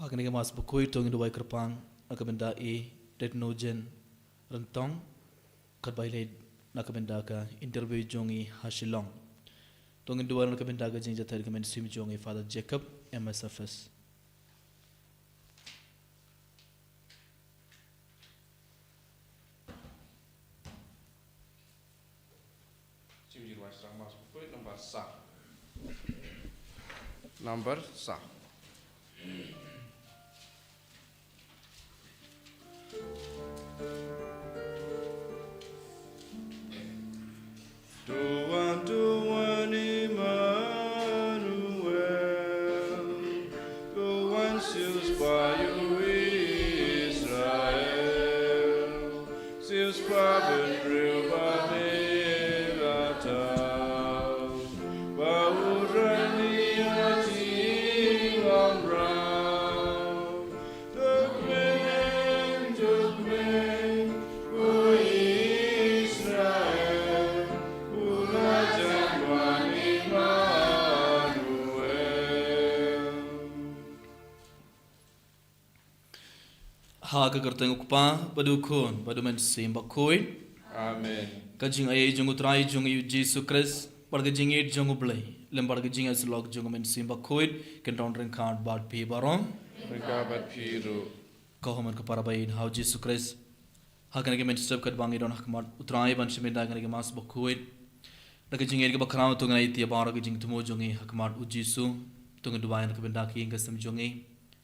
Hakani ke mas bukui tong Dubai Kerpang nakabenda Retnogen rentong katbaile nakabenda ka interview jongi Hasilong tong Dubai nakabenda ka jing jatar ka men sim jongi Father Jacob MSFS. Number sah. Tuhan Immanuel, Tuhan sius bayu Israel, sius paben rubah Haga kerteng ukpa badukun badumen sim bakoi. Amen. Kajing ayai jung utrai jung Jesus Christ barga jing it jung ublai lembar ga jing aslog jung men sim bakoi kenton ren kan bad pi barom Mereka berpiru. kahoman ka parabain how Jesus Christ hakan ke men sab kat bangi don hakmat utrai ban shimenda kan ke mas bakoi daga jing it ga bakrao to ngai ti bar ga jing tumo jungi hakmat u Jesus to ngai dubayan ka benda ki ngasam jungi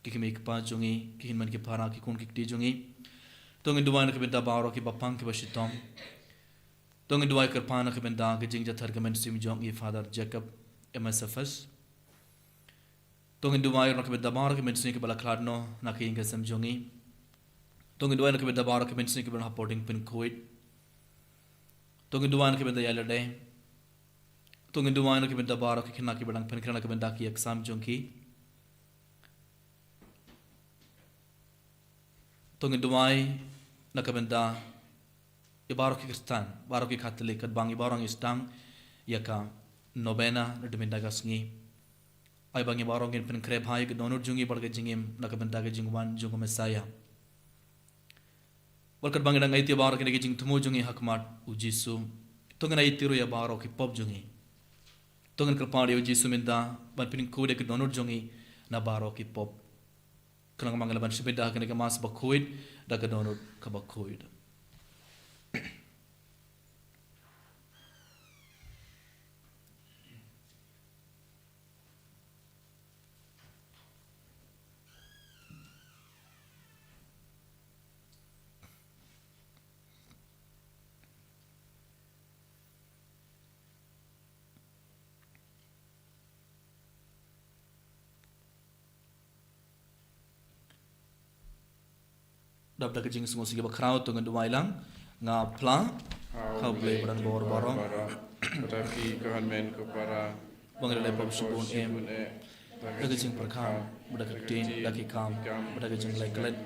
ki me ka jungi ki man ke para ki kun ki ti jungi to ngai dubayan ka benda baro ki bapang ki bashitom Tong Dubai Kerpana ke benda ke jing jatar ke men sim jong i Father Jacob MSFS. Tong Dubai nak benda bar ke men sim ke bala kladno nak inga sam jongi. Tong Dubai nak benda bar ke men sim ke bala reporting pin Kuwait. Tong Dubai nak benda yala day. Tong Dubai nak benda bar ke kena ke bedang pin kena ke benda ki exam jongi. Tong Dubai nak benda Ibarok Kristan, barok Katolik, kat bang ibarong Islam, yaka novena nadamindaga sngi. Ay bang ibarong in penkreb hai ke donor jungi barga jingim nakabendaga jingwan jungo Mesaya. Walkat bang idang aiti barok in jing tumu jungi hakmat ujisu. Tongan aiti ro ya barok ki pop jungi. Tongan kerpari ujisu minda ban pining kude ke donor jungi na barok ki pop. Kanang mangalaban sibeda kene ke mas bakuid daga donor ka bakuid. Dapat kejing semua segi bakrau tu dengan dua ilang ngapla kau boleh berang bor borong tetapi Tuhan men kepada bangai lepas subun daga jing perkam daga tin daga kam daga jing lek let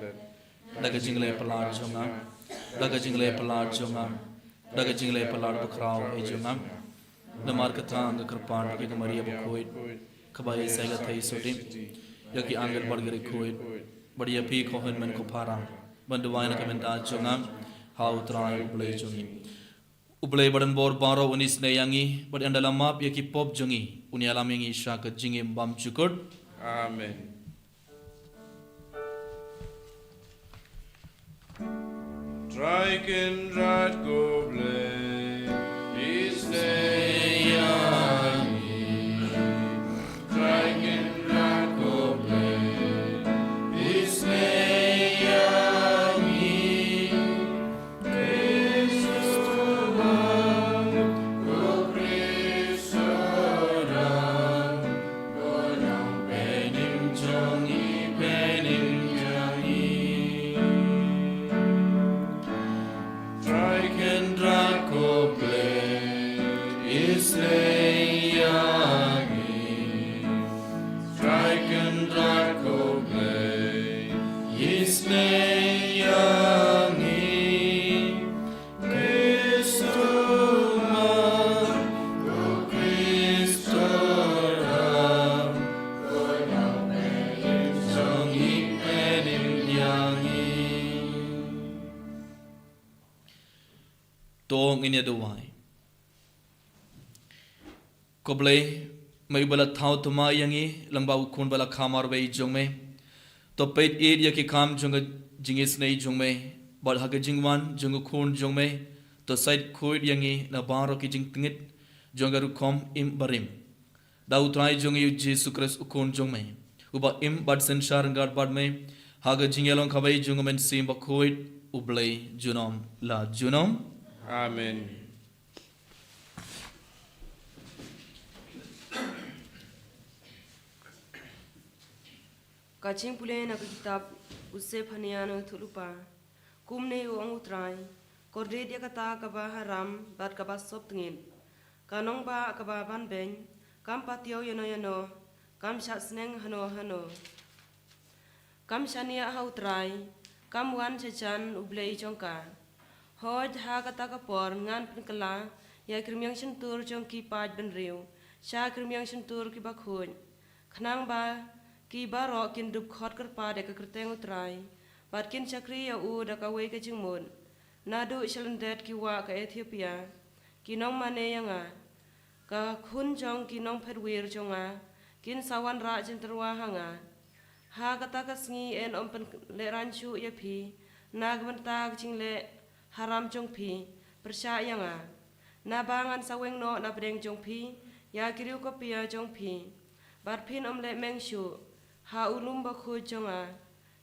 daga jing le pelar jonga daga jing le pelar jonga daga jing le pelar bakrau e jonga namar kata ang kerpan ki maria bakoi kabai sai ga thai sotin yaki angel bargari khoi बढ़िया भी कोहन मन को पारा बंदवाइन के में दाच जोंगाम हाउ त्राय उबले जोंगी उबले बड़न बोर बारो उनिस ने यांगी बड़ अंडला माप यकी पॉप जोंगी उनियाला मेंगी शाक जिंगे बम चुकुट Amen. Draken rat goble is tong inya duwai koble mai bala thau tuma yangi langba khun bala khamar bai jongme to peit area ki kam jonga jingis nei jongme bal ha ke jingwan jong khun jongme to side khoi yangi na baro ki jing tingit jonga ru khom im barim da utrai jongi Jesus Christ khun jongme uba im bad sensar ngar bad me ha ke jingelong khabai jong men sim ba khoi ublei junom la junom Amen. Kacing pulih nak kitab usai phanian thulupa kumne uang utrai korde dia kata kaba haram bat kaba sop tengin kanong ba kaba ban beng kam patio yano kam shat sneng hano kam shania ha utrai kam wan chechan ublei jongka hoj ha kata kapor ngan penkela ya krimiang sentur jong ki paj ben riu sha krimiang sentur ki bakhun khnang ba ki baro kin dup khot kerpa de ka kerteng utrai bat kin chakri ya u da ka we ka jingmon nadu shalandet ki wa ka Ethiopia ki nong mane yanga ka khun jong ki nong pherwir jonga kin sawan ra jinterwa hanga ha kata ka sngi en ompen le ranchu ya phi nag menta jing le haram jong phi persya yanga na bangan saweng no na breng jong phi ya kiriu ko pia jong phi bat phin omle mengshu ha ulum ba khu jonga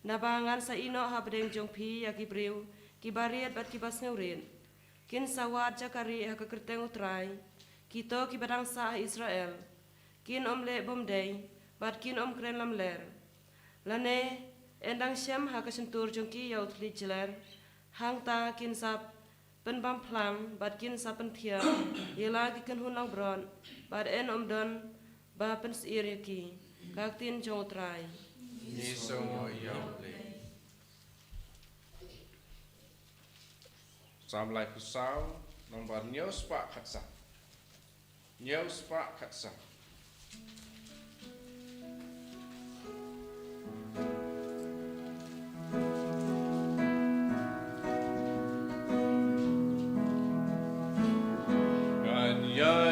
na bangan sa ino ha breng jong phi ya ki briu ki bariat bat ki bas ngeurin kin sawat jakari ha ka kerteng utrai kito ki badang sa Israel kin omle bomdei bat kin om kren lam ler lane endang syam ha ka sentur jong ki ya utli jeler hang ta kin sap pen bam plang bat kin sa pen thia yela ki kan hunang bron bat en don ba pen sir ki kak tin jong utrai Ni songo yaule. Sam lai pusau nomor nyau spak khatsa. Nyau spak khatsa. Yeah.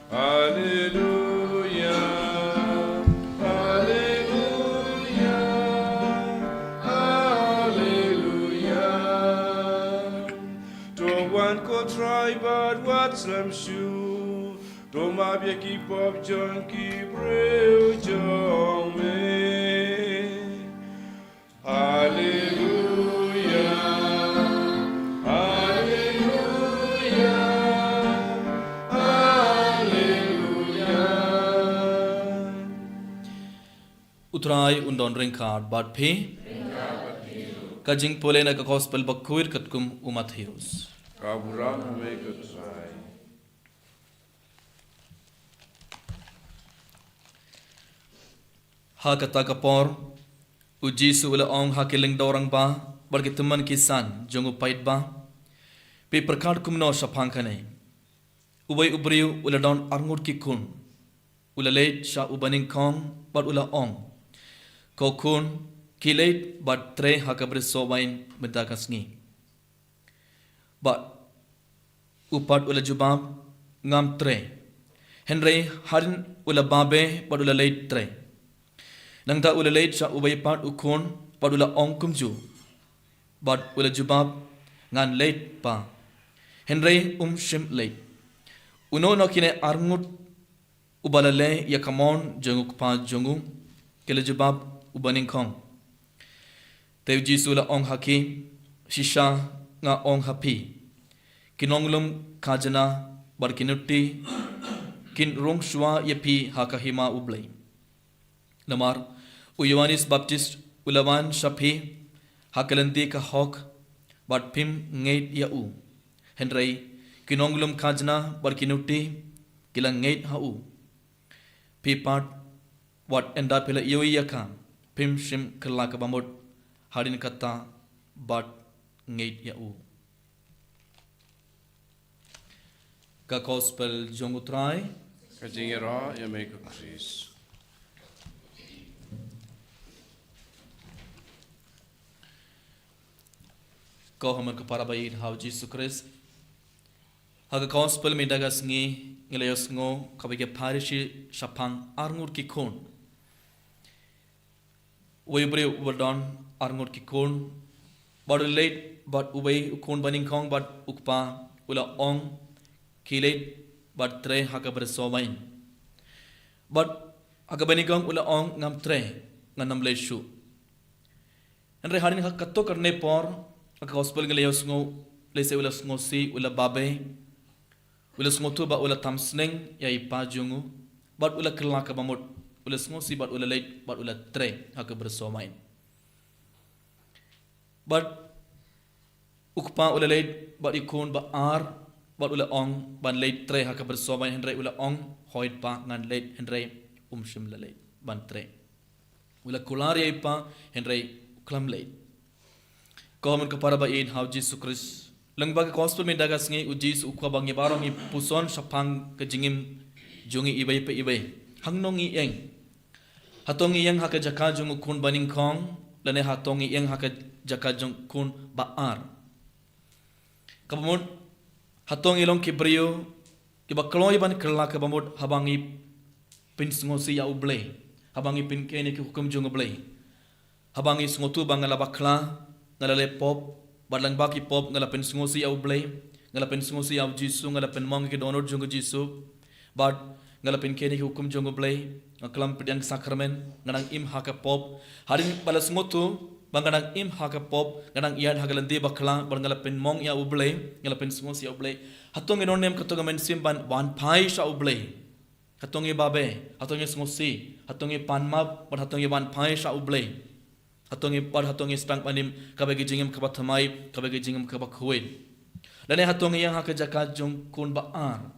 Hallelujah, hallelujah, hallelujah. Don't want to try but what's them shoe. Don't ma be keep up junkie brave jong me. Hallelujah, hallelujah, hallelujah. Utrai undon ringkard bad phe. Kajing pole na ka gospel bakuir katkum umat heroes. Kaburang make a try. Ha kata kapor uji su ula ong ha kiling dorang ba barki teman kisan jongu pait ba pe perkad kumno sapang kane ubai ubriu ula don arngut ki kun ula leit sha ubaning kong bar ula ong ko kun kileit bat tre ha kabre sobain medakasngi ba upat ula jubab ngam tre henry harin ula babe bar ula leit tre nang ta ula leit sa ubay pat ukon pat ula ong kumju bat ula jubab ngan leit pa henry shim leit uno no kine arngut ubalale yakamon jenguk pa jongu kele jubab ubaning kong tew jisu la ong haki shisha nga ong hapi kinonglum kajana bar kinutti kin rong shwa yapi hakahima ublay namar Yohanes Baptist ulawan shapi hakalandi ka hok bat pim ngeit ya u henry kinonglum kajna barkinuti kilang ngeit ha u pi part what enda pela yoi yaka pim shim kala ka bamot harin kata bat ngeit ya u ka gospel jongutrai Kajingera ya make a please. Kau hamar keparabayin hau Jesus Christ. Haga gospel mi dagas ngi ngilayos ngo kabige parishi shapang arngur ki kon. Ubai ubadon arngur ki kon. But late but ubai ukon baning kong but ukpa ula ong kilate but tre haga bersobain. But haga baning kong ula ong ngam tre nganam leishu. Andre harin hak kato karne por gospel ngilayos ngo lese ula ngo si ula babe ula ngo tu ba ula tamsneng ya ipa jungu bat ula kelak ka bamot ula ngo si bat ula late bat ula tre hak bersomain bat ukpa ula late bat ikon ba ar bat ula ong ban late tre hak bersomain henry ula ong hoit pa ngan late henry shim la late ban tre ula kular ya ipa henry klam late Komen kepada bain hau Jesus Christ. Lengbag gospel mi dagas ngi ujis ukwa bangi barong i puson sapang kejingim jungi ibay pe ibay. Hangnong i eng. Hatong i eng haka jaka jung kun baning kong. Lane hatong i eng haka jaka jung kun baar. Kabamud hatong ilong kibriyo. Iba kloy ban kerla kabamud habangi pin ngosi ya ublay. Habangi pin kene ki hukum jung ublay. Habangi ngotu bangala bakla. Ngalale pop badlang baki pop ngalapen ngosi au blay ngalapen ngosi au jisu ngalapen mong ke donor jong jisu bad ngalapen kene hukum jong blay ngaklam pedang sakramen nganang im haka pop harin balas ngotu banganang im haka pop nganang ian hagalandi bakla bar ngalapen mong ya u blay ngalapen ngosi au blay hatong enonem katong men simban wan pai sha u blay hatong e babe hatong e ngosi hatong e panmap bar hatong e wan pai sha u blay hatongi par hatongi stang panim kabagi jingim kabathamai kabagi jingim kabakhuin lane hatongi yang haka jaka jong kun ba ar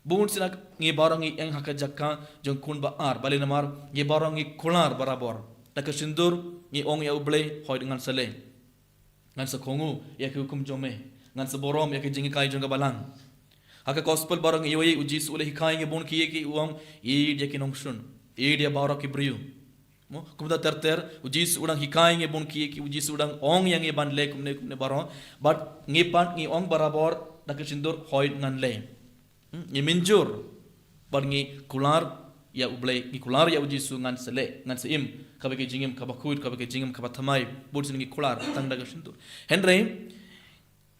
bun sinak ngi barangi yang haka jaka jong kun ba ar bali namar ngi barangi kular barabor takasindur ngi ong ya ublay hoy dengan sale ngan sakongu ya ke hukum jome ngan saborom ya ke jingi kai jong balang haka gospel barang yoi ujis ule hikai ngi bun kiye ki uang i dia kinongsun i dia barak ibriu mo kumda terter ujis udang hikai nge bon ki ujis udang ong yang e ban le kumne baro but nge pan nge ong barabor dak sindur hoid ngan le nge minjur barngi kular ya ublay ngi kular ya uji su ngan sele ngan seim kabake jingim kabakuit kabake jingim kabathamai budsin ngi kular tangda ka shintur henry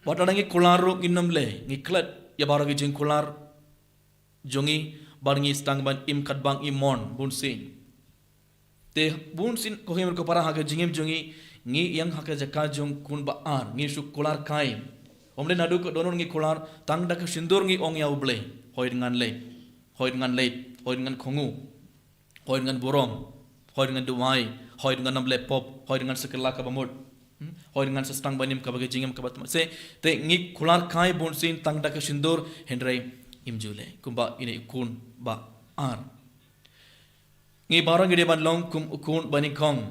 watadangi kular ro ginam le ngi klat ya baragi jing kular jongi barngi stang ban im kadbang imon bunsin te bunsin ko himur ko para haka jingim jongi ngi yang haka jaka jong kun ba ar ngi su kular kai omle nadu ko donor ngi kular tangda ka shindur ngi ong ya ublay hoy ngan le hoy dengan kongu, hoy dengan borong, hoy dengan duai, hoy dengan nam lepop, hoy dengan sekelak kabamut, hoy dengan sestang banim kabage jingam kabatma. Se te ngi kular kai bonsin tang dak sindur henry imjule kumba ini ukun ba ar. Ngi barang gede ban long kum ukun bani kong.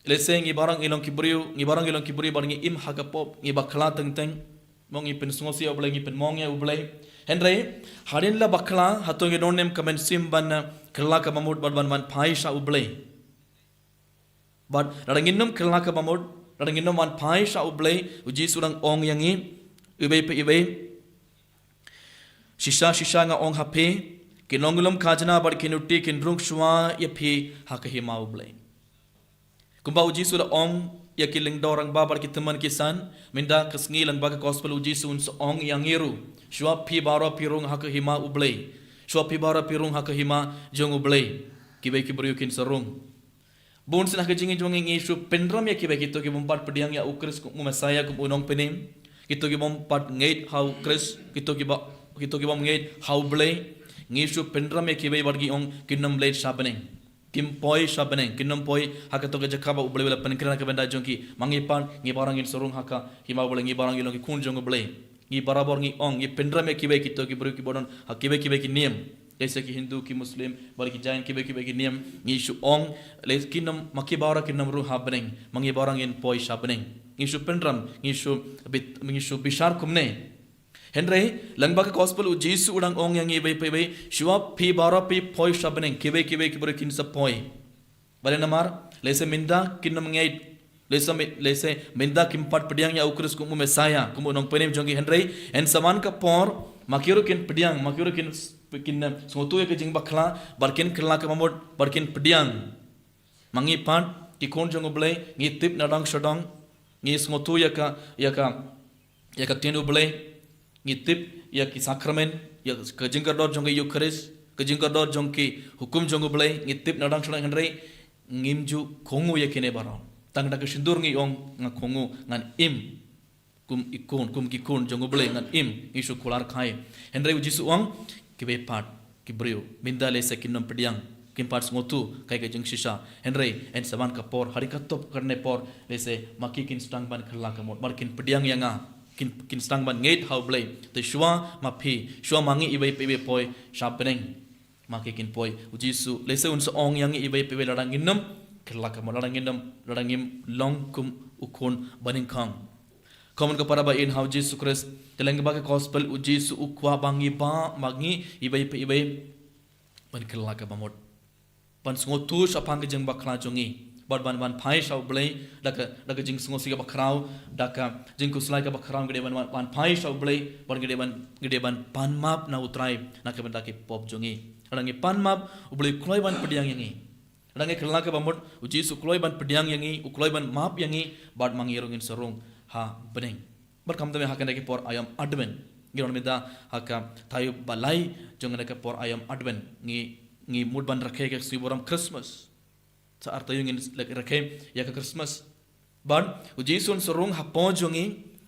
Lese ngi barang ilong kibriu, ngi barang ilong kibriu barang im hakapop, ngi bakla teng teng, mong ngi pen sungosi oblay ngi pen mong ya oblay. Henry, harin la bakla hatong idonem kamen simban kerla ka mamud ban paisha ublay. But radanginum kerla ka mamud, radanginum ban paisha ublay, uji surang ong yangi, ube pe ube. Shisha nga ong hape, kinongulum kajana bar kinuti kinrung shwa yapi hakahima ublay. Kumba uji surang ong ya kiling dorang babar kiteman kisan, minda kesngi lang baga gospel uji sun ong yangiru. Shua pi bara pirung haka hima ublay. Shua pi bara pirung haka hima jong ublay. Kibai kibriu kin sarung. Bun sin haka jingin jong ngi shu pendram ya kibai kito ki bompat pediang ya ukris kum mesaya kum unong penim. Kito ki bompat ngait how kris kito ki bom ngait how blay. Ngi shu pendram ya kibai bargi ong kinam blade shabneng. Kim poi shabneng kinam poi haka to ga jakaba ublay wala penkira ka benda jong ki mangipan ngi barang in sarung haka hima ublay ngi barang ilong ki kun jong ublay. Ngi barabor ngi ong ngi pendra me kibai kito ki bru ki bodon ha kibai ki niam jैसे कि हिंदू की मुस्लिम बल्कि जैन की की नियम यीशु ओंग लेकिन मकी बारा की नमरू हाबनें मंगी बारंग इन पोई शाबनें यीशु पेंड्रम यीशु बिशार कुमने हेनरे लंगबा का गॉस्पेल उजीसु उडंग ओंग यांगी वे पे शिवा पी बारा पी पोई शाबनें किबे की बरे किन सब पोई बले नमार लेसे मिंदा किन मंगई लेसे मिंदा किम्पाट पडियांग या उक्रस कुमु मेसाया कुमु नोंग पेनेम जोंगी हेनरे एन समान का पोर माकिरो किन पडियांग माकिरो किन सोतु के जिंग बखला बरकिन खला के ममोड बरकिन पडियांग मंगी पाट की कोन जोंग बले ngi tip nadang shodong ngi sotu ya ka tenu bele ngi tip ya ki sakramen ya ka jingkar dor jong eucharis ka jingkar dor jong ki hukum jong bele ngi tip nadang shodong henre ngimju kongu ya kine baron tang dak sindur ngi ong nga kongu ngan im kum ki kun jong bele ngan im isu kular khai henre ujisu ong kibe pat kibreu minda le sekinam pediang किम्पार्ट स्मोतु कई के जंग शिशा हेनरे एन समान का पोर हरिकत्तोप करने पोर वैसे मकी किन स्टांग बन खल्ला का मोड मर किन पडियांग यंगा किन स्टांग बन गेट हाउ ब्ले ते शुआ माफी शुआ मांगी इबे पेबे पोय शापनेंग मकी किन पोय उजीसु लेसे उनस ओंग यंगी इबे पेबे लड़ांगिनम खल्ला का मोड लड़ांगिम लोंग कुम उकोन बनिंग खांग कॉमन का पारा बा इन हाउ जीसु क्रिस्ट तेलंग बा के गॉस्पेल उजीसु उक्वा बांगी बा मांगी इबे पेबे बन खल्ला का mode pan sungo tu sapang jeng bakra jongi bad ban phai sau blai daka jing sungo siga bakrau daka jing kuslai ka bakrau gede ban phai sau blai gede ban pan map na utrai na ke benda ke pop jongi adangi pan map ublai kloi ban pediang yangi adangi khla ka bamot uji su kloi ban pediang yangi ukloi ban map yangi bad mangirungin sarung ha beneng berkam tame hakanda ke por ayam adven giron meda haka tayu balai jongana ke por ayam adven ngi mood ban rakhe ke siboram Christmas sa arta yung rakhe ya ka Christmas ban ujisun surung hapo jongi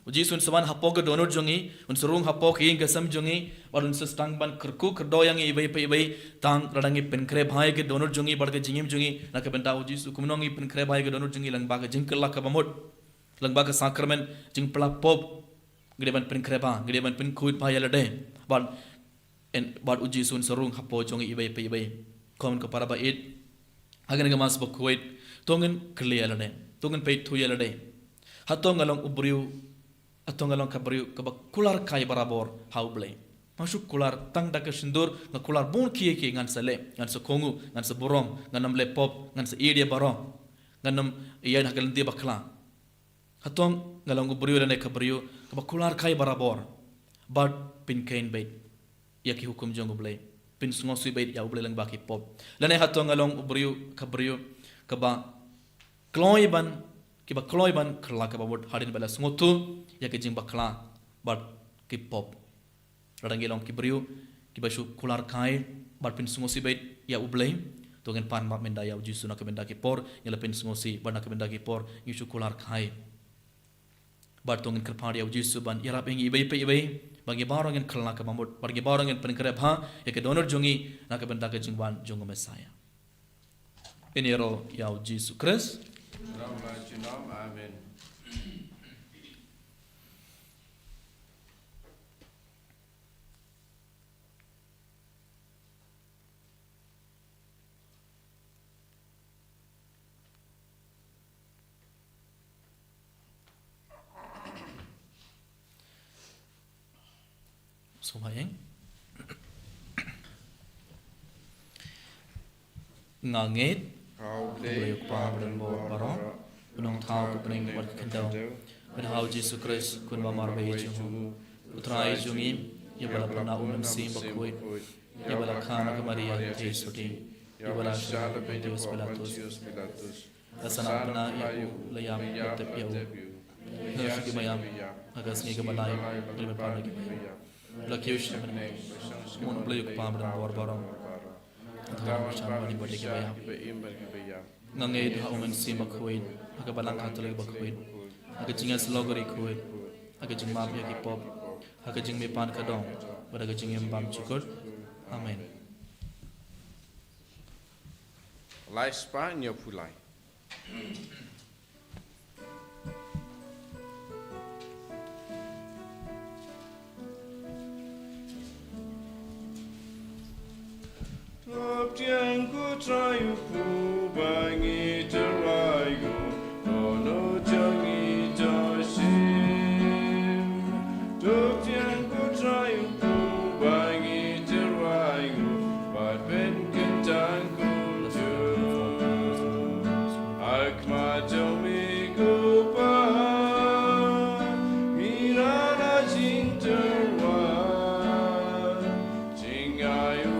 ujisun saban hapo ke donor jongi un surung hapo ke gasam jongi barun sestang ban kerku kerdo yang ibai ibai tang radangi penkre bhai ke donor jongi bar ke jingim jongi nak benta ujisu kumnongi penkre bhai ke donor jongi lang ba ke jingkel la ka bamot lang ba ke sakramen jing pla pop gede ban penkre ba gede ban pen kuit bhai lade ban en bad uji sun sarung hapo jongi ibai komen ko para ba it agan ga mas bakwait tongen clear lade tongen pay thu yalade hatong along ubriu atong along kabriu ka ba kular kai barabor hauble masuk kular tang dak sindur nga kular bon kiye ki ngan sale ngan sa kongu ngan sa borong nganam le pop ngan sa area barong nganam iyan hakal ndi bakla hatong ngalong ubriu lane kabriu ka ba kular kai barabor bad pin kain bait yaki hukum jong blay pin sungo sui bait ya uble lang baki pop lane hatong along ubriu kabriu kaba kloi ban kiba kloi ban khla kaba word hadin bala sungo tu ya ke jing bakla but ki pop radangi long kibriu kiba shu kular kai but pin sungo sui bait ya uble to gen pan ma menda ya uji suna ke menda ki por ya pin sungo si bana ke menda ki por yu shu kular kai but tongin kerpadi ya uji suban ya rap ingi ibai pe ibai bagi barang yang kelak ke mamut bagi barang yang peningkare bha ya ke donor jongi na ke benda ke jingwan jongo Mesaya ini ro ya Jesus Christ Amen. Sumayeng ngangit beliau pamran bo barang penong thau ke pening bar kendau penhau Jesus Christ kun mamar bai jungu utrai jungi ya bala pana umam sim bakoi ya bala khana ke Maria te suti ya bala shala Pontius Pilatus asana pana ya layam tep ya ngasih mayam agas ngi ke balai ilmu pana ke Lakiush mun beliau pamran bo barang Thang macam ni boleh kita bayar. Ngangai dah umen si makuin, agak balang katulik bakuin, agak jinga slogeri kuin, agak jing map ya kipop, agak jing mepan kadong, pada agak jing embam cukur. Amen. Lai spa nyo pulai. Tiang ku trayu pu bangi terayu dono jangi joshim. Tiang ku trayu pu bangi terayu bat ben kentang ku ju. Akma jomi ku pa mirana jinterwa jingayu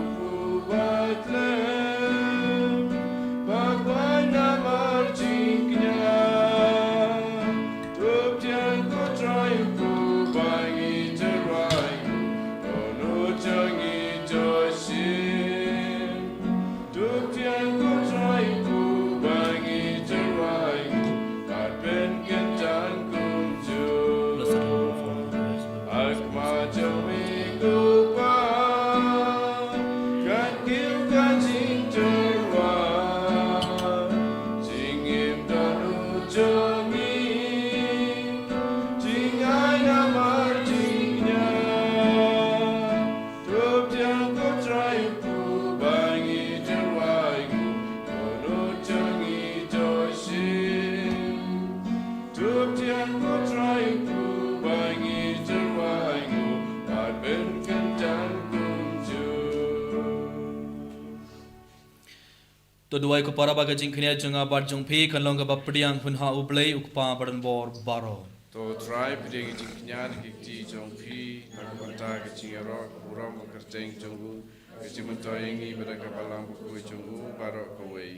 To duai ko para baga jingknya junga bar jungpi kan long ka bapdiang hunha ublei ukpa badan bor baro. To try pideng jingknya dikti jongpi nakabanta kecingero kurang kerjeng jonggu kecimentoyengi pada kapalang buku jonggu barok kawai.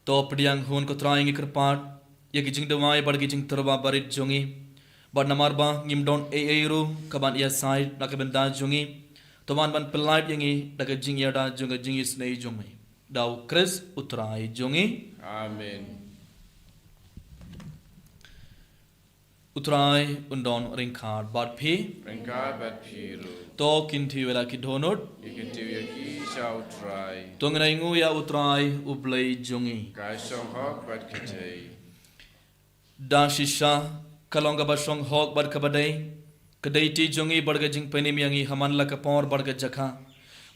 To pdiang hun ko traingi kerpat ya kijing dewai bar kijing terba barit jongi bar namarba ngimdon eiru kaban ya sai nakabenda jongi Toman ban pelait yangi daga jing yada junga jingi snei jongi. Dau Chris utrai jongi. Amen. Utrai undon ringkard bad pi. Ringkard bad piru. To kinti wela kidonot. Ikinti yaki sha utrai. Tongna ingu ya utrai ublei jongi. Kai shong hok bad kitei. Da shisha kalonga basong hok bad kabadai. Kedai ti jongi barga jing penim yangi haman la kapor barga jakha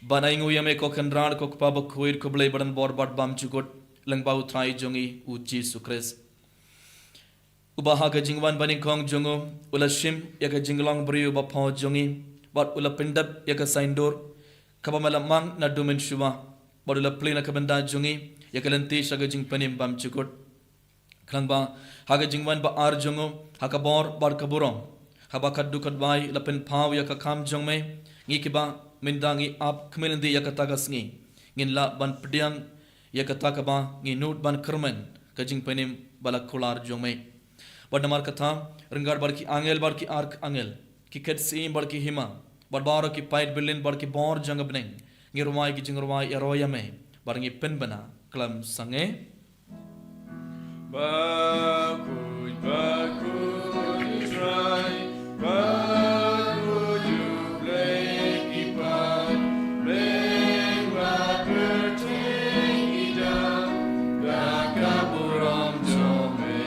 banaingu yame ko kanrad ko pa bakhuir ko blai badan bor bad bam chukot langba utrai jongi u Jesus Christ ubaha ga jingwan baning kong jongo ula shim yaka jinglong brio ba pho jongi bat ula pindap yaka saindor kabamala mang na dumen shuwa bat ula plena kabanda jongi yaka lanti shaga jing penim bam chukot klangba haga jingwan ba ar jongo hakabor bar kaburong Haba kaddu kadbai lapin pau ya kakam jong me ngi kiba mindangi ap kmelindi yakata sngi ngin la ban pediang yakata ka ba ngi nut ban kermen kajing penim balak kolar jongme badamar katha rengar bar ki ark angel ki ket sim bar ki hima barbaro ki pait bilin bar ki bor jangabneng ngi rumai ki jingurmai yaroyame bar ngi pen bana klam sange Bakuj, try, bakuj, you play, keep on, play, rapper, take it down, Dakaburam Jome.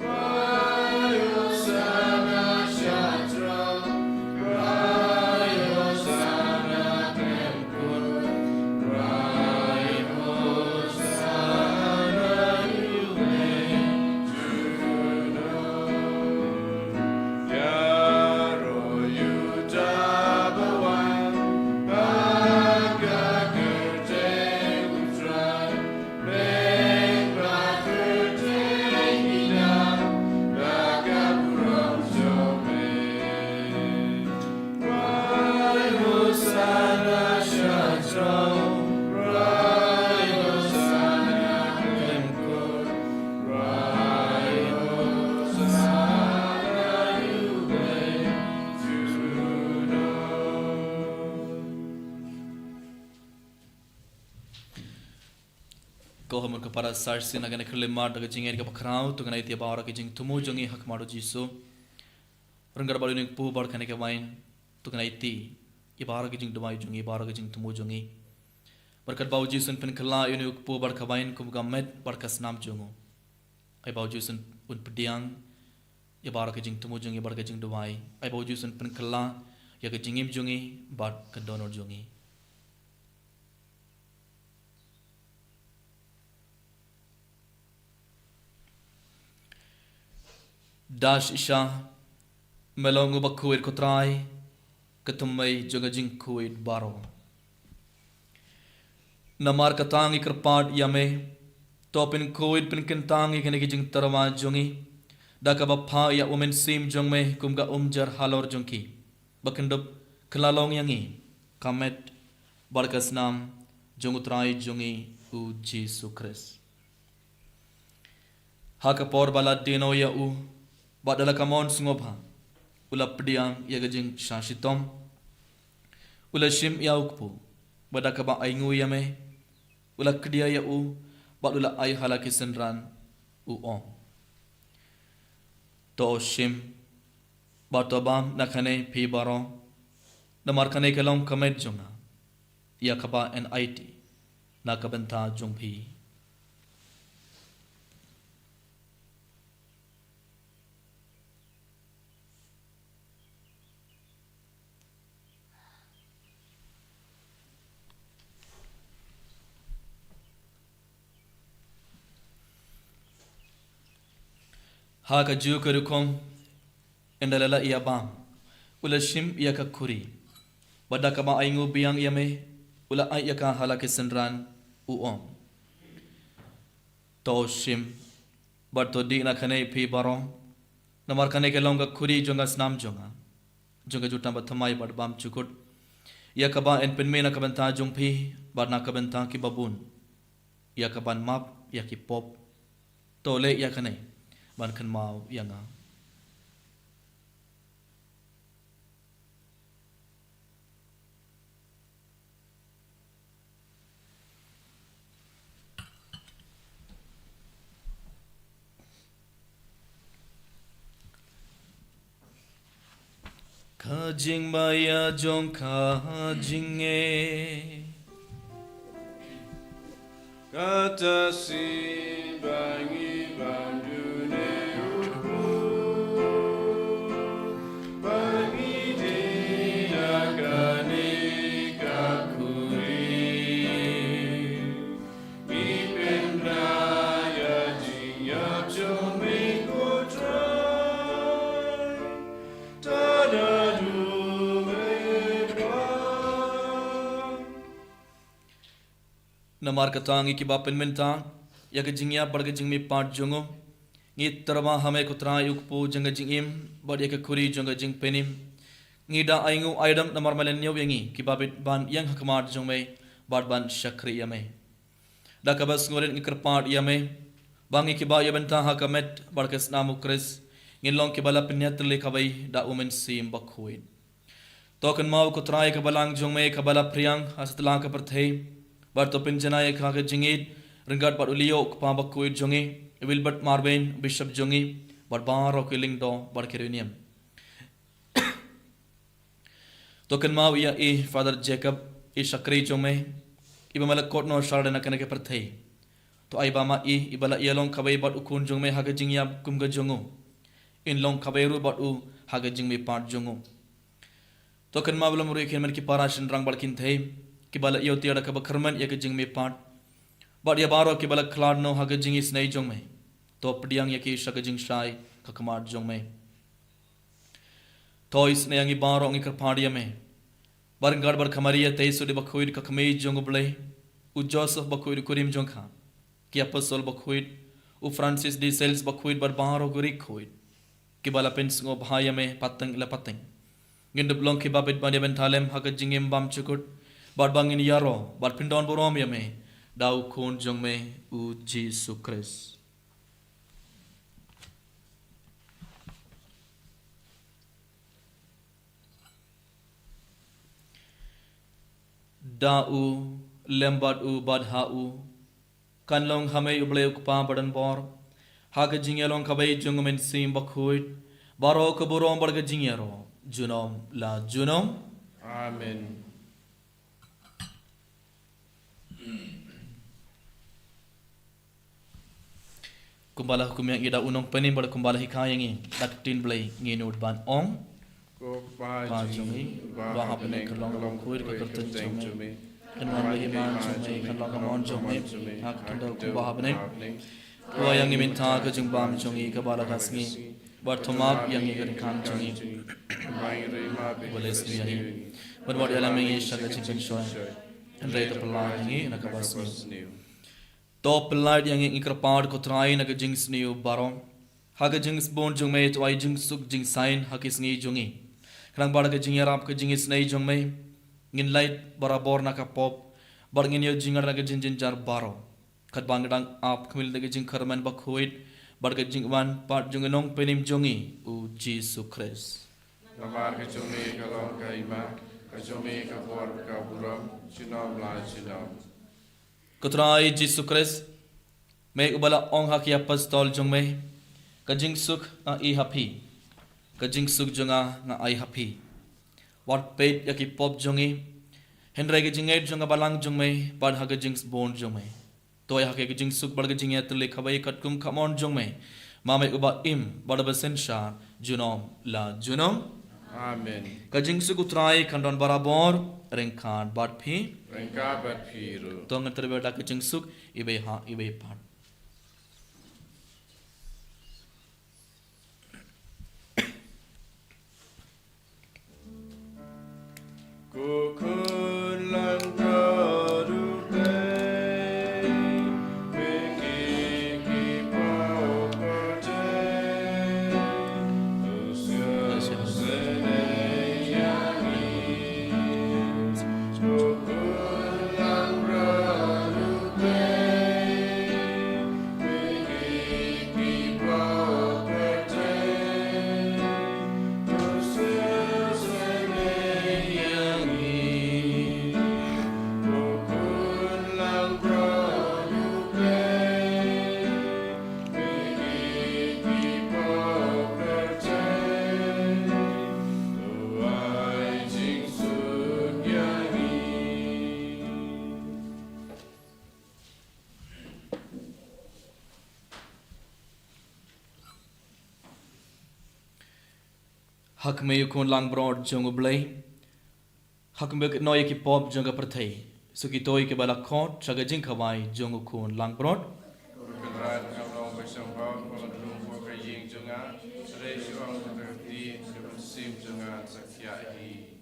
Rayo Sana Shatra, Rayo Sana Temkur, Rayo Sana Yaro Yutabawan, Baga Gerte Utrai, Beng Rapper Tegida, Baga Buram Jome. Rayo Sana Shatra, Rayo Sana Temkur, Rayo Sana Yuve Juno. kohomur kepada sarsi nagane kelimar daga jingir ke pakrau tu ganai tia bawra ke jing tumu jongi hak maru jisu rengar balu ning pu bar kane ke main tu ganai ti i bawra ke jing dumai jongi bawra ke jing tumu jongi berkat bau jisun pen kala yuni pu bar kabain kum gamet bar kasnam jongo ai bau jisun un pediang i bawra ke jing tumu jongi bar ke jing dumai ai bau jisun pen kala ya ke jingim jongi bar ke donor jongi dash isha melongu bakuir kotrai ketumai jonga jing kuid baro namar katangi kerpad yame topin kuid pin kentangi kene jing tarama jongi dakaba pha ya umen sim jongme kumga umjar halor jongki bakendup kelalong yangi kamet barkas nam jongutrai jongi u Jesu Christ hakapor bala dino ya u badala kamon sungobha ula pediang ya gajing shashitom ula shim ya ukpu badaka ba aingu yame ula kdia ya u badula ai halaki senran u om to shim batobam nakane pi baro namar kane kelong kamet jonga ya kaba NIT nakabenta jongpi haka ju kerukom endalala ia bam ula shim ia ka kuri badaka ba aingu biang yame ula ai ia ka halake senran u om to shim barto di na khane phi baro namar khane ke longa kuri jonga snam jonga juta bathamai bad bam chukut ia ka ba en penme na ka banta jong phi bar na ka banta ki babun ia ka ban map ia ki pop to le ia khane ban kan mau yanga kajing baya jong kajing Kata si bangi bandune upu bangi dinakane kakuri mipen raya jingap jome kotrai tada namar katangi ki bapen menta ya ke jingya bar ke jingmi pat jongo ngi tarwa hame kutra yuk po janga jingim bar ya ke kuri jonga jing penim ngida aingu aidam namar malenyo yangi kibabit ban yang hakmat jongme bad ban shakri yame da kabas ngoren ikrpat yame bangi kiba yabenta hakamet barkas namu kris ngilong kibala pinyat le kabai da umen sim bakhuin token mau ko trai kabalang jongme kabala priang asatlang ka perthei bar to pinjana ek ha jingit ringat bar ulio pa bakhuin jongi wilbert marben bishop jongi bar baro kiling do bar kerunium token mau ia father jacob shakri jongme iba malak kot no sharana kana ke perthei to ai bama ibala ialong kabai bat ukun jongme ha jingyam kumga jongo in long kabairu bat u haga jingme part jongo token ma belum ru khen ki parashin rang balkin thei ki bala yo tiada ka bakharman ya jingme part bat ya baro ki bala klad no haga jingis nei jongme to pdiang ya ki shaga jing shai kakmar jongme tois ne yangi baro ngi kar phadia me barngad bar khamariya tei sudi bakhoid kakme jongo blai u joseph bakhoid kurim jongkha ki apostle bakhoid u francis de sales bakhoid bar baro guri khoid kibala pens ngo bahaya me pateng la pateng ngindu blong kibabit bani bentalem haga jingem bam chukut bad bangin yaro bad pindon borom yame dau khon jong me u Jesus Christ da u lembad u bad ha u kanlong hame uble ukpa badan bor haga jingelong kabai jungmen sim bakhuit baro kaburom barga jingero junom la junom Amen. kumbala hukum yang ida unong penim bar kumbala hikayangi daktin blai nginut ban ong Ko pa pa jungi ba ba hapne kalong khuir ka kerten jome kanwan le iman jome kalong amon jome hak tunda ku ba hapne Tua yang imin ta ke jeng bam jongi ke bala kasngi bertomak yang ingin kan jongi boleh sendiri berbuat dalam ini syarat cincin shoy Andai to pelai ini nak basni to pelai yang ingin kerpad ko trai nak jeng sniu barong hak jeng bon jong me to ai jeng suk jeng sain hak isngi jongi kerang bala ke jeng yarap ke jeng snai jong me ngin light barabor nak pop bar ngin yo jengar nak jeng jar barong kat bangdang ap khamil de jing kharman bakhoit barga jing wan pat jung nong penim jongi u Jesus Christ Namar ke jome kalong ka ima ka jome ka bor ka buram chinom la chinom kutrai Jesus Christ me ubala ong hak ya pastol jong me ka jing suk a I happy ka jing suk jonga nga I happy what pet ya ki pop jongi henry ke jingai jonga balang jong me pad hak jing bon jong me तो यहाँ के जिंग सुख बढ़ के जिंग यात्र लिखा भाई कटकुम कमौन जोंग में मामे उबा इम बड़ बसन शार जुनोम ला जुनोम Amen. का जिंग सुख उतराई खंडन बराबर रेंखान बात भी Rengka bat phiru. तो अंगर तेरे बेटा के जिंग सुख इबे हाँ इबे पाठ Kukun langkaru हक में युकोन लांग ब्रॉड जोंग उबले हक में नोय की पॉप जोंग परथे सुकी तोय के बला खोट सगा जिंग खवाई जोंग उकोन लांग broad Kenrat kalong bersama pengendung pokai jing junga, resio ang terhenti dengan sim junga sakyai.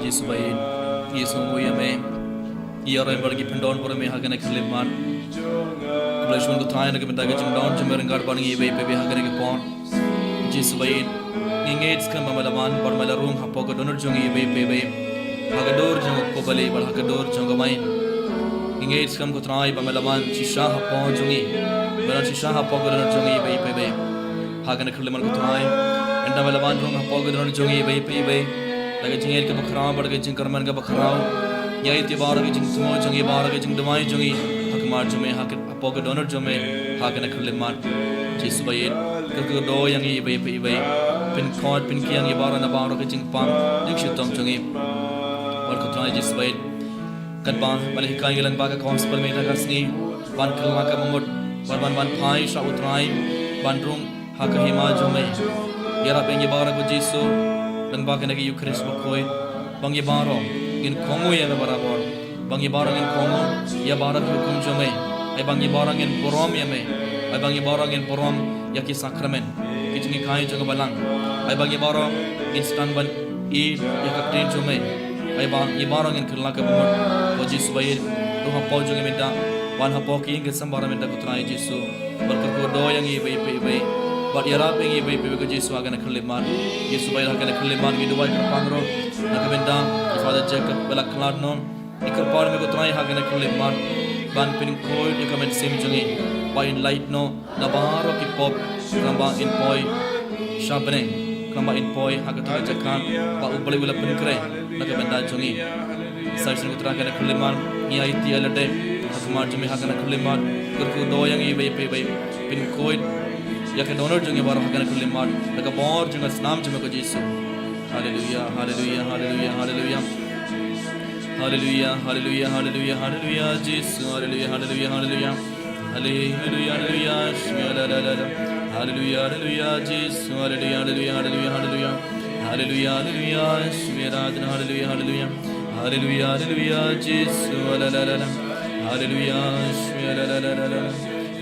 Yesu bayin Yesu nguya me iya orang bergi pendon pura me hagan ekliman Belashun ko try na kami taga jing down jing merenggar parang iba iba hagan ekipon Yesu bayin ingets kan mamalaman bar malarung hapo ko donor jong iba iba hagador jong ko bali bar hagador jong gamain ingets kan ko try mamalaman shisha hapo jongi bar shisha hapo ko donor jong iba iba hagan ekliman ko try enda malaman rong hapo ko donor jong iba iba lagi jingir ke bakrao bar ke jing karman ke bakrao yai ti bar ke jing tumo jongi bar ke jing damai jongi hakmar jome hak hapo ko donor jome hagan ekliman Yesu bayin ko do yang iba iba pin kod pin kiang ibara na baro ke jing pam dik shitong jongi bar ko try Yesu bayin kan ba balik kai gelang ba ka gospel me na kasni ban kelma ka mamut ban phai sha utrai ban rung hak hima jome yara pengi bara ko Yesu dan ba ke nagi Eucharist bakoi bangi baro in kongo ya barabor bangi baro in kongo ya bara ko kum jome ai bangi baro in borom ya me ai bangi baro in borom ya ki sakramen kitni kai jong balang ai bangi baro in stan ban I ya ka train jome ai ba I baro in kelna ka mamut ko Yesu bayin to hapo jong minta wan hapo ki ke sambara minta ko trai Yesu barka ko do yang iba iba But yara pengi iba iba ko Yesu agana khaliman Yesu bayar agana khaliman gi dubai ka pangro nakabenda Father Jacob bela kladno ikar par me ko trai agana khaliman ban pin koi ikamen sim jongi by in light no nabaro ki pop kramba in poi shabne kramba in poi hagata jakan ba ubali wala pin kre nakabenda jongi sarsin ko trai agana khaliman ni aiti alade akmar jami agana khaliman kurku do yang iba iba pin koi या के दोनों जगह बार हकन खुले मार लगा बोर जगह नाम जमे को यीशु हालेलुया हालेलुया हालेलुया हालेलुया हालेलुया हालेलुया हालेलुया हालेलुया यीशु हालेलुया हालेलुया हालेलुया हालेलुया हालेलुया हालेलुया हालेलुया यीशु हालेलुया हालेलुया हालेलुया हालेलुया हालेलुया हालेलुया मेरा आदर हालेलुया हालेलुया हालेलुया हालेलुया यीशु हालेलुया हालेलुया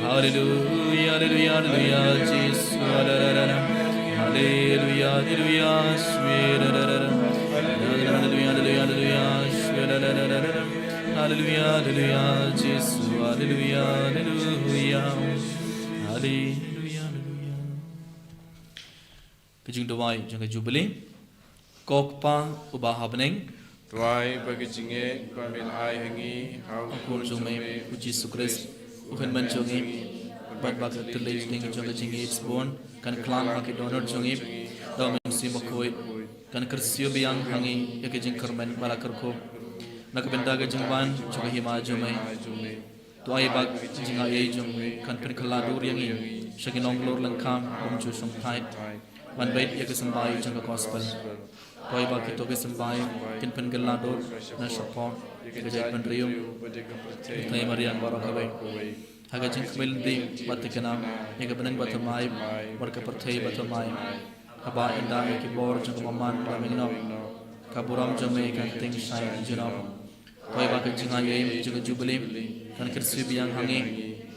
Hallelujah, hallelujah, hallelujah, Jesus, hallelujah, hallelujah, hallelujah, hallelujah, hallelujah, hallelujah, hallelujah, Jesus, hallelujah, hallelujah, hallelujah. Kajing dawai jangka jubilee, kokpa ubah happening. Tuai bagi jinge pamil ai hangi hau Aku jumai puji Yesus Ukan menjongi bat bak terlej dengan jonga jingi born kan klan hak donor jongi daw mensi makoi kan kersio biang hangi yake jing kermen bala kerko nak benda ga jingban jonga hima jomai to ai bak jinga ai jom kan pen kala dur yangi shaginong lor langkam om chu som thai ban bait yake sambai jonga gospel to ai bak to ge sambai kin pen gala dur na support yake jai pen rium Thai Marian Barakabai Haga jing kmil di batikana Ega benang batamai Barka perthai batamai Haba inda ki bor jang maman lamingno Kaburam jame kan ting sai jinam Koi ba jing aye jing jubilee kan kirsi biang hangi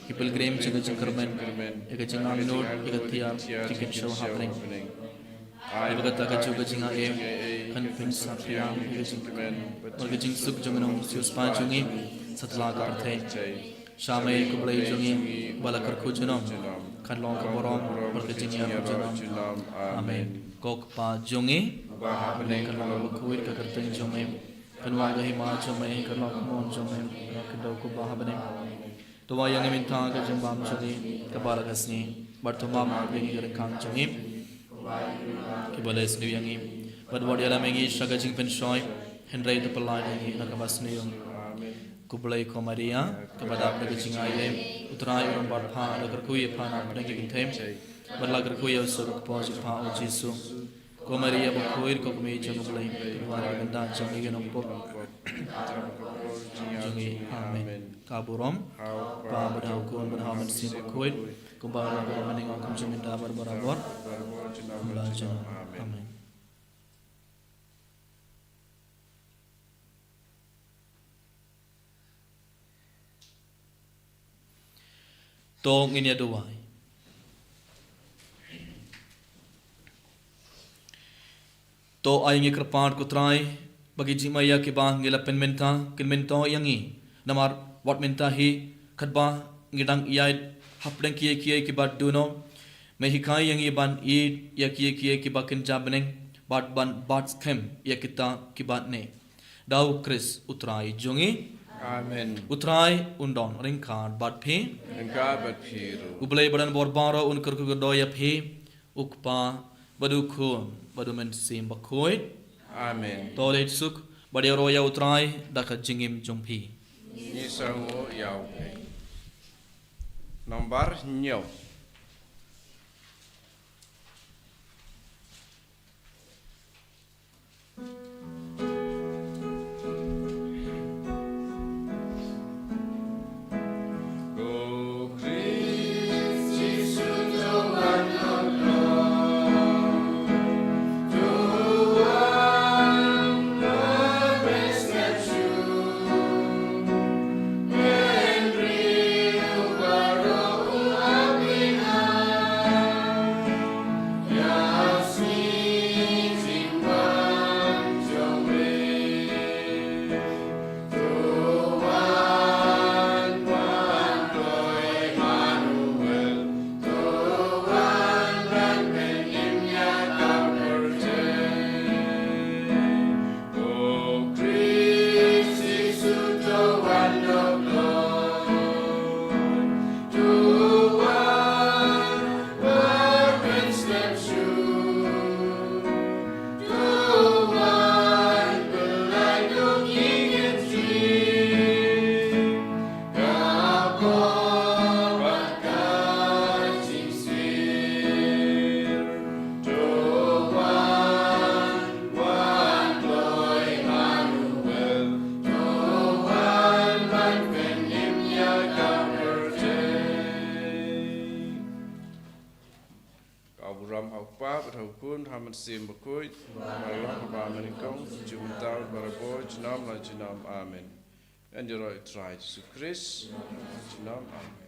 ki pilgrim jing kermen ega jing amnod ega tia ticket show happening Ibu kata juga jing aye kan pin sapriang ega jing barka jing suk jang nong sius pa jungi setelah ka perthai Shamai kublai jongi balakar kujunom kan long ka borom berkejinya kujunom amen kok pa jongi kan long kuit ka kerteng jongi kan waga hima jongi kan long mon jongi kan do ku bah bane to wa yang minta ka jambam jongi ka balagasni bartomam bengi gar kang jongi ki balais ni yangi bad wadiala mengi shaga jing pen shoy henry to palai ni na ka basni yong Kublai ko Maria kepada apne jingai utrai uram barpha agar kui pha na apne ki githem balla agar kui ausur pause pha o Jesu ko Maria bakhoir ko me jang kublai wala benda jangi ge nompo jangi amen kaburom pa badau ko badau man sim bakhoir ko ba ko maning ko jaminda barabor amen Tong ini aduai. To ai ngi kerpaan ko trai bagi jimaya ke bang ngila pen menta kin mento yangi namar wat menta hi khatba ngidang iyai hapdang kiye ki bad duno mehikai yangi ban I ya kiye ki bakin jabneng bad ban bad skem ya kita ki bad ne dau Chris utrai jongi Amen. utrai undon ringkan bad phe Engkau berpiru. ublai badan borbaro un kurku godoya phe ukpa badu khun badu men sim bakhoi Amen. tolet suk badi roya utrai daka jingim jongphi Ni sango yau pe. Nomor nyau. Ram haupa berhubung haman sim berkuit Allah keba menikong jumta berabo jenam la jenam amin. And you try to Chris jenam amin.